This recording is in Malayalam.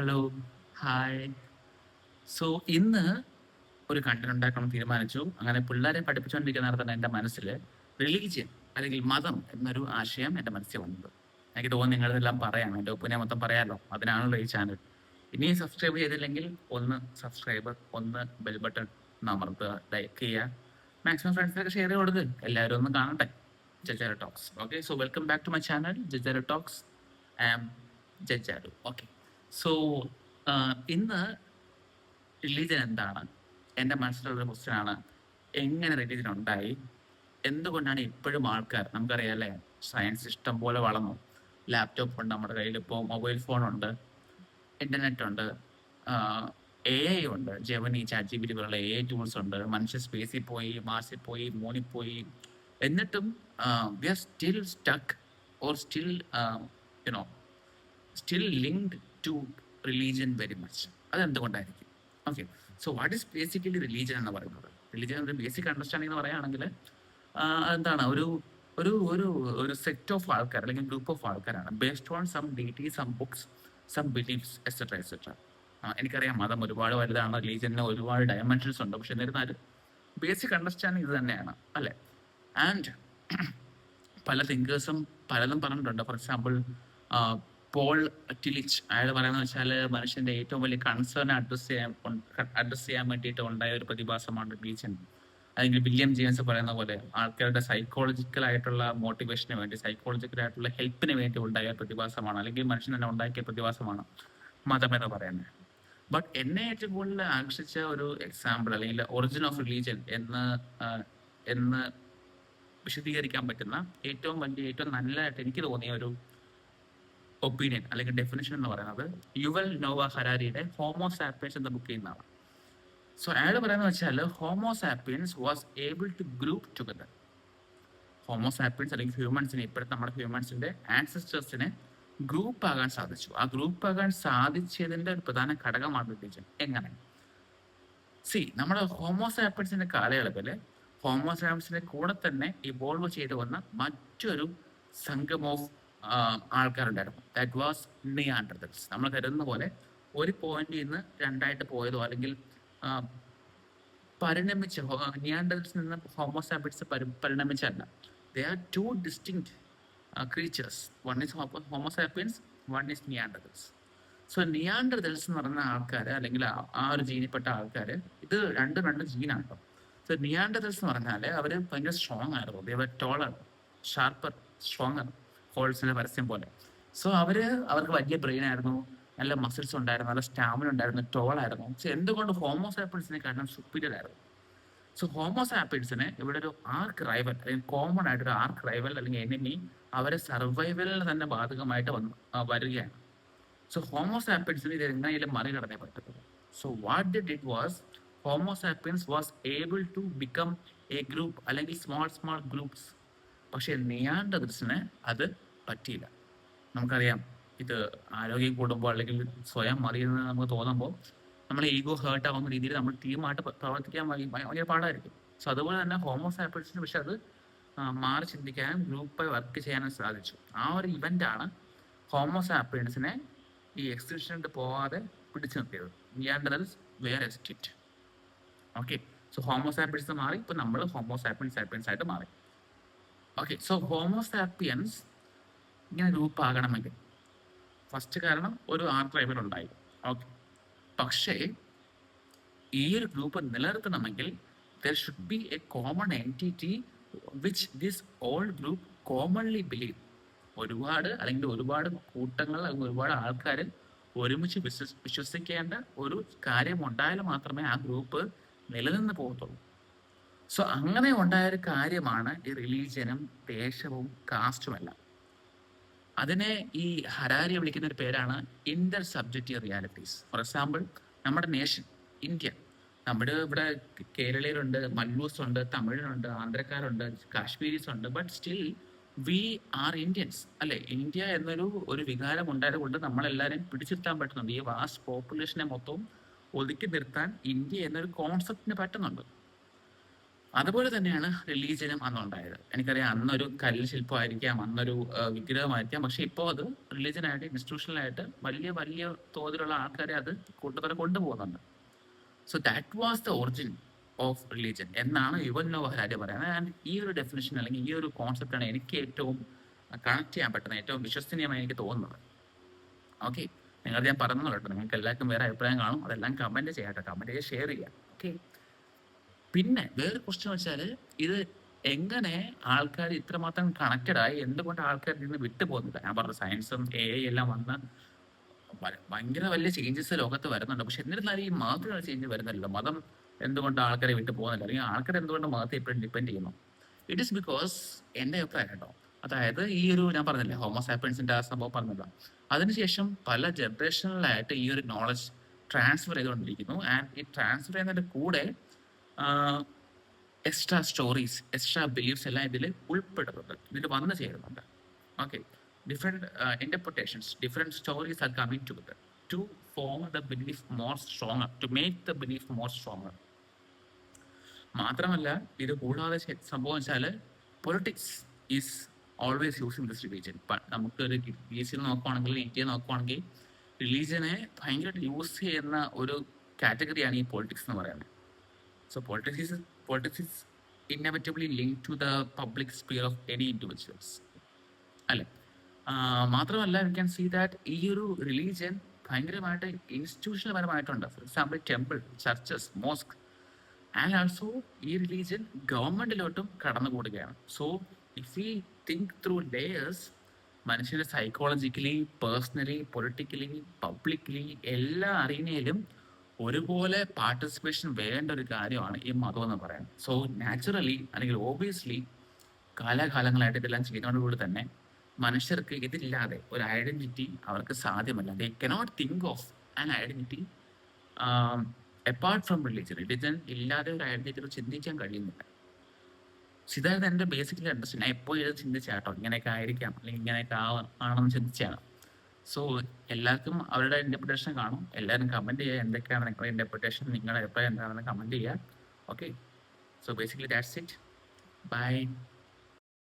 Hello, hi. സോ ഇന്ന് ഒരു കണ്ടന്റ് ഉണ്ടാക്കണം തീരുമാനിച്ചു. അങ്ങനെ പിള്ളേരെ പഠിപ്പിച്ചുകൊണ്ടിരിക്കുന്ന തന്നെ എൻ്റെ മനസ്സിൽ റിലീജിയൻ അല്ലെങ്കിൽ മതം എന്നൊരു ആശയം എൻ്റെ മനസ്സിൽ വന്നത്. എനിക്ക് തോന്നുന്നു നിങ്ങളിതെല്ലാം പറയാം, എൻ്റെ ഒപ്പീനിയൻ മൊത്തം പറയാമല്ലോ. അതിനാണല്ലോ ഈ ചാനൽ. ഇനിയും സബ്സ്ക്രൈബ് ചെയ്തില്ലെങ്കിൽ ഒന്ന് സബ്സ്ക്രൈബ്, ഒന്ന് ബെൽ ബട്ടൺ അമർത്തുക, ലൈക്ക് ചെയ്യുക, മാക്സിമം ഫ്രണ്ട്സിനൊക്കെ ഷെയർ ചെയ്ത് കൊടുക്കുക. എല്ലാവരും ഒന്ന് കാണട്ടെ Jajaru talks. Okay, so welcome back to my channel Jajaru talks. I am Jajaru. Okay, so ഇന്ന് റിലീജിയൻ എന്താണ്? എൻ്റെ മനസ്സിലുള്ള ക്വസ്റ്റ്യൻ ആണ്, എങ്ങനെ റിലീജിയൻ ഉണ്ടായി? എന്തുകൊണ്ടാണ് ഇപ്പോഴും ആൾക്കാർ, നമുക്കറിയാം അല്ലേ, സയൻസ് ഇഷ്ടം പോലെ വളർന്നു. ലാപ്ടോപ്പ് ഉണ്ട് നമ്മുടെ കയ്യിൽ, ഇപ്പോൾ മൊബൈൽ ഫോണുണ്ട്, ഇന്റർനെറ്റ് ഉണ്ട്, AI ഉണ്ട്, ജെമിനി, ChatGPT പോലുള്ള AI ടൂൾസ് ഉണ്ട്. മനുഷ്യ സ്പേസിൽ പോയി, മാർസിൽ പോയി, മൂണിൽ പോയി. എന്നിട്ടും we are still stuck or still you know still linked to religion very much. അതെന്തുകൊണ്ടായിരിക്കും? Okay, so what is basically religion എന്ന് പറയുന്നത്? റിലീജിയൻ ഒരു ബേസിക് അണ്ടർസ്റ്റാൻഡിംഗ് എന്ന് പറയുകയാണെങ്കിൽ എന്താണ്, ഒരു ഒരു ഒരു ഒരു സെറ്റ് ഓഫ് ആൾക്കാർ അല്ലെങ്കിൽ ഗ്രൂപ്പ് ഓഫ് ആൾക്കാരാണ്, based on some deity, some books, some beliefs, etcetera etcetera. എനിക്കറിയാം മതം ഒരുപാട് വലുതാണ്, റിലീജിയന് ഒരുപാട് ഡയമെൻഷൻസ് ഉണ്ട്, പക്ഷെ എന്നിരുന്നാലും ബേസിക് അണ്ടർസ്റ്റാൻഡിങ് ഇത് തന്നെയാണ് അല്ലേ? ആൻഡ് പല തിങ്കേഴ്സും പലതും പറഞ്ഞിട്ടുണ്ട്. ഫോർ എക്സാമ്പിൾ, പോൾ ടിലിച്ച് അയാൾ പറയുന്നത് വെച്ചാൽ മനുഷ്യന്റെ ഏറ്റവും വലിയ കൺസേൺ അഡ്രസ് ചെയ്യാൻ വേണ്ടിയിട്ട് ഉണ്ടായ ഒരു പ്രതിഭാസമാണ് റിലീജിയൻ. അല്ലെങ്കിൽ വില്യം ജെയിംസ് പറയുന്ന പോലെ ആൾക്കാരുടെ സൈക്കോളജിക്കൽ ആയിട്ടുള്ള മോട്ടിവേഷന് വേണ്ടി, സൈക്കോളജിക്കൽ ആയിട്ടുള്ള ഹെൽപ്പിന് വേണ്ടി ഉണ്ടായ പ്രതിഭാസമാണ്, അല്ലെങ്കിൽ മനുഷ്യൻ തന്നെ ഉണ്ടാക്കിയ പ്രതിഭാസമാണ് മതം എന്ന് പറയുന്നത്. ബട്ട് എന്നെ ഏറ്റവും കൂടുതൽ ആകർഷിച്ച ഒരു എക്സാമ്പിൾ അല്ലെങ്കിൽ ഒറിജിൻ ഓഫ് റിലീജിയൻ എന്ന് വിശദീകരിക്കാൻ പറ്റുന്ന ഏറ്റവും നല്ലതായിട്ട് എനിക്ക് തോന്നിയ ഒരു ഒപ്പീനിയൻ അല്ലെങ്കിൽ ഡെഫിനിഷൻ എന്ന് പറയുന്നത് യുവൽ നോവ ഹരാരിയുടെ ഹോമോസാപ്പിയൻസ് എന്ന ബുക്കിൽ നിന്നാണ്. സോ അയാൾ പറയുന്നത് വെച്ചാൽ homo sapiens was able to group together. Homo sapiens അല്ലെങ്കിൽ ഹ്യൂമൻസിനെ, ഇപ്പോഴത്തെ നമ്മുടെ ഹ്യൂമൻസിന്റെ ആൻസസ്റ്റേഴ്സിനെ ഗ്രൂപ്പ് ആകാൻ സാധിച്ചു. ആ ഗ്രൂപ്പ് ആകാൻ സാധിച്ചതിന്റെ ഒരു പ്രധാന ഘടകമാണ് റിലീജിയൻ. എങ്ങനെ? നമ്മുടെ ഹോമോസാപ്പിയൻസിന്റെ കാലയളവിൽ ഹോമോസാപ്പിയൻസിന്റെ കൂടെ തന്നെ ഇവോൾവ് ചെയ്തു വന്ന മറ്റൊരു സംഘം ഓഫ് ആൾക്കാരുണ്ടായിരുന്നു. That was Neanderthals. നമ്മൾ കരുതുന്ന പോലെ ഒരു പോയിന്റിൽ നിന്ന് രണ്ടായിട്ട് പോയതോ അല്ലെങ്കിൽ പരിണമിച്ച നിയാൻഡർതൽസിൽ നിന്ന് ഹോമോസാപ്പിയൻസ് പരിണമിച്ചല്ല. They are two distinct creatures. One is Homo sapiens, one is Neanderthals. So Neanderthals എന്ന് പറയുന്ന ആൾക്കാർ, അല്ലെങ്കിൽ ആ ഒരു ജീനിൽപ്പെട്ട ആൾക്കാർ, ഇത് രണ്ട് ജീനാണ് കേട്ടോ. സോ നിയാൻഡർതൽസ് എന്ന് പറഞ്ഞാൽ അവർ ഭയങ്കര സ്ട്രോങ് ആയിരുന്നു. ദേ വർ ടോളർ, ഷാർപ്പർ, സ്ട്രോങ്ങർ, ഹോൾസിന്റെ പരസ്യം പോലെ. സോ അവർക്ക് വലിയ ബ്രെയിൻ ആയിരുന്നു, നല്ല മസിൽസ് ഉണ്ടായിരുന്നു, നല്ല സ്റ്റാമിന ഉണ്ടായിരുന്നു, ടോളായിരുന്നു. സോ എന്തുകൊണ്ട് ഹോമോസാപ്പിയൻസിനെ കാരണം സുപ്പീരിയർ ആയിരുന്നു. സോ ഹോമോസാപ്പിയൻസിന് ഇവിടെ ഒരു ആർക്ക് റൈവൽ, അല്ലെങ്കിൽ കോമൺ ആയിട്ടൊരു ആർക്ക് റൈവൽ അല്ലെങ്കിൽ എനിമി അവരെ സർവൈവലിന് തന്നെ ബാധകമായിട്ട് വരികയാണ്. സോ ഹോമോസാപ്പിയൻസിന് ഇത് എങ്ങനെയും മറികടന്നേ പറ്റത്തുള്ളൂ. So what they did was, homo sapiens was able to become a group അല്ലെങ്കിൽ സ്മോൾ ഗ്രൂപ്പ്സ്. പക്ഷെ നിയാൻഡർതൽസിന് അത് പറ്റിയില്ല. നമുക്കറിയാം, ഇത് ആരോഗ്യം കൂടുമ്പോൾ അല്ലെങ്കിൽ സ്വയം മറിയുന്നത് നമുക്ക് തോന്നുമ്പോൾ നമ്മളെ ഈഗോ ഹേർട്ട് ആവുന്ന രീതിയിൽ നമ്മൾ ടീമായിട്ട് പ്രവർത്തിക്കാൻ ഭയങ്കര പാടായിരിക്കും. സോ അതുപോലെ തന്നെ ഹോമോസാപ്പിയൻസിന് പക്ഷെ അത് മാറി ചിന്തിക്കാനും ഗ്രൂപ്പായി വർക്ക് ചെയ്യാനും സാധിച്ചു. ആ ഒരു ഇവന്റാണ് ഹോമോസാപ്പിയൻസിനെ ഈ എക്സ്റ്റിൻഷനിൽ പോവാതെ പിടിച്ചു നിർത്തിയത്. Neanderthals were extinct. Okay, so Homo sapiens മാറി, ഇപ്പൊ നമ്മൾ ഹോമോസാപ്പിയൻസ് ആയിട്ട് മാറി. ഓക്കെ, സോ ഹോമോസാപ്പിയൻസ് ഇങ്ങനെ ഗ്രൂപ്പ് ആകണമെങ്കിൽ ഫസ്റ്റ് കാരണം ഒരു ആർക്ക് റൈവൽ ഉണ്ടായി. ഓക്കെ, പക്ഷേ ഈ ഒരു ഗ്രൂപ്പ് നിലനിർത്തണമെങ്കിൽ there should be a common entity which this all group commonly believe. ഒരുപാട് കൂട്ടങ്ങൾ അല്ലെങ്കിൽ ഒരുപാട് ആൾക്കാർ ഒരുമിച്ച് വിശ്വസിക്കേണ്ട ഒരു കാര്യം ഉണ്ടായാൽ മാത്രമേ ആ ഗ്രൂപ്പ് നിലനിന്ന് പോകത്തുള്ളൂ. സോ അങ്ങനെ ഉണ്ടായൊരു കാര്യമാണ് ഈ റിലീജിയനും ദേശവും കാസ്റ്റും എല്ലാം. അതിനെ ഈ ഹരാരി വിളിക്കുന്ന ഒരു പേരാണ് Inter subjective realities. For example, നമ്മുടെ നേഷൻ ഇന്ത്യ, നമ്മുടെ ഇവിടെ കേരളീയരുണ്ട്, മല്ലൂസ് ഉണ്ട്, തമിഴനുണ്ട്, ആന്ധ്രക്കാരുണ്ട്, കാശ്മീരീസ് ഉണ്ട്, but still we R Indians അല്ലെ. ഇന്ത്യ എന്നൊരു വികാരം ഉണ്ടായത് കൊണ്ട് നമ്മളെല്ലാവരെയും പിടിച്ചിരുത്താൻ പറ്റുന്നുണ്ട്. ഈ വാസ്റ്റ് പോപ്പുലേഷനെ മൊത്തവും ഒതുക്കി നിർത്താൻ ഇന്ത്യ എന്നൊരു കോൺസെപ്റ്റിന് പറ്റുന്നുണ്ട്. അതുപോലെ തന്നെയാണ് റിലീജിയനും അന്നുണ്ടായത്. എനിക്കറിയാം അന്നൊരു കല്ല് ശില്പമായിരിക്കാം, അന്നൊരു വിഗ്രഹമായിരിക്കാം. പക്ഷെ ഇപ്പോൾ അത് റിലീജിയനായിട്ട് ഇൻസ്റ്റിറ്റ്യൂഷണലായിട്ട് വലിയ വലിയ തോതിലുള്ള ആൾക്കാരെ അത് കൂട്ടത്തോടെ കൊണ്ടുപോകുന്നുണ്ട്. So that was the origin of religion എന്നാണ് യുവൻ നോവ ഹരാരി പറയുന്നത്. ആൻഡ് ഈ ഒരു ഡെഫിനിഷൻ അല്ലെങ്കിൽ ഈ ഒരു കോൺസെപ്റ്റാണ് എനിക്ക് ഏറ്റവും കണക്ട് ചെയ്യാൻ പറ്റുന്നത്, ഏറ്റവും വിശ്വസനീയമായി എനിക്ക് തോന്നുന്നത്. ഓക്കെ, നിങ്ങൾ ഞാൻ പറഞ്ഞു കേട്ടോ, നിങ്ങൾക്ക് എല്ലാവർക്കും വേറെ അഭിപ്രായം കാണും, അതെല്ലാം കമന്റ് ചെയ്യാട്ടോ, കമന്റ് ചെയ്ത് ഷെയർ ചെയ്യാം. ഓക്കെ, പിന്നെ വേറെ ക്വസ്റ്റ്യൻ വെച്ചാൽ ഇത് എങ്ങനെ ആൾക്കാർ ഇത്രമാത്രം കണക്റ്റഡ് ആയി, എന്തുകൊണ്ട് ആൾക്കാർ ഇതിന് വിട്ടു പോകുന്നില്ല? ഞാൻ പറഞ്ഞു സയൻസും എ ഐ എല്ലാം വന്ന് ഭയങ്കര വലിയ ചേഞ്ചസ് ലോകത്ത് വരുന്നുണ്ട്. പക്ഷെ എന്നിരുന്നാലും ഈ മതത്തിനുള്ള ചേഞ്ച് വരുന്നില്ല. മതം എന്തുകൊണ്ട് ആൾക്കാരെ വിട്ടു പോകുന്നില്ല, അല്ലെങ്കിൽ ആൾക്കാർ എന്തുകൊണ്ട് മതത്തെ ഇപ്പോഴും ഡിപ്പെൻഡ് ചെയ്യുന്നു? ഇറ്റ് ഈസ് ബിക്കോസ് എൻ്റെ അഭിപ്രായം കേട്ടോ, അതായത് ഈ ഒരു ഞാൻ പറഞ്ഞില്ലേ ഹോമോസാപ്പിയൻസിന്റെ ആ സംഭവം പറഞ്ഞല്ലോ, അതിനുശേഷം പല ജനറേഷനിലായിട്ട് ഈ ഒരു നോളജ് ട്രാൻസ്ഫർ ചെയ്തുകൊണ്ടിരിക്കുന്നു. ആൻഡ് ഈ ട്രാൻസ്ഫർ ചെയ്യുന്നതിന്റെ കൂടെ എക്സ്ട്രാ സ്റ്റോറീസ്, എക്സ്ട്രാ ബിലീഫ്സ് എല്ലാം ഇതിൽ ഉൾപ്പെടുന്നുണ്ട്, ഇതിൽ വന്നു ചേരുന്നുണ്ട്. Okay, different interpretations, different stories are coming together to form the belief more stronger, to make the belief more stronger. മാത്രമല്ല ഇത് കൂടാതെ സംഭവം വെച്ചാൽ politics is always using this religion. നമുക്ക് ഒരു ബി.എസ്.സി നോക്കുവാണെങ്കിൽ, ഇന്ത്യയിൽ നോക്കുവാണെങ്കിൽ, റിലീജിയനെ ഭയങ്കരമായിട്ട് യൂസ് ചെയ്യുന്ന ഒരു കാറ്റഗറിയാണ് ഈ പൊളിറ്റിക്സ് എന്ന് പറയുന്നത്. So politics is inevitably linked to the public sphere of any individuals. അല്ലെ? മാത്രമല്ല വി ക്യാൻ സീ ദാറ്റ് ഈ ഒരു റിലീജിയൻ ഭയങ്കരമായിട്ട് ഇൻസ്റ്റിറ്റ്യൂഷണൽ പരമായിട്ടുണ്ട്. For example temple, churches, mosque. And also ഈ റിലീജിയൻ ഗവൺമെന്റിലോട്ടും കടന്നുകൂടുകയാണ്. So if you think through layers, മനുഷ്യന്റെ സൈക്കോളജിക്കലി, പേഴ്സണലി, പൊളിറ്റിക്കലി, പബ്ലിക്കലി എല്ലാ അറീനയിലും ഒരുപോലെ പാർട്ടിസിപ്പേഷൻ വേണ്ട ഒരു കാര്യമാണ് ഈ മതം എന്ന് പറയുന്നത്. സോ നാച്ചുറലി അല്ലെങ്കിൽ ഓബിയസ്ലി കാലാകാലങ്ങളായിട്ട് ഇതെല്ലാം ചെയ്യുന്നതോടുകൂടി തന്നെ മനുഷ്യർക്ക് ഇതില്ലാതെ ഒരു ഐഡന്റിറ്റി അവർക്ക് സാധ്യമല്ല. They cannot think of an identity apart from religion. Religion ഇല്ലാതെ ഒരു ഐഡന്റിറ്റി ചിന്തിക്കാൻ കഴിയുന്നില്ല. ഇതായിരുന്നു എൻ്റെ ബേസിക്കലി അണ്ടർസ്റ്റാൻഡ്. ഞാൻ എപ്പോഴും ഇത് ചിന്തിച്ചാട്ടോ, ഇങ്ങനെയൊക്കെ ആയിരിക്കാം അല്ലെങ്കിൽ ഇങ്ങനെയൊക്കെ ആണെന്ന് ചിന്തിച്ചാണ്. സോ എല്ലാവർക്കും അവരുടെ ഇന്റർപ്രിട്ടേഷൻ കാണും. എല്ലാവരും കമന്റ് ചെയ്യുക, എന്തൊക്കെയാണ് നിങ്ങളുടെ ഇന്റർപ്രിട്ടേഷൻ, നിങ്ങളുടെ അഭിപ്രായം എന്താണെന്ന് കമന്റ് ചെയ്യുക. Okay, so basically that's it. By.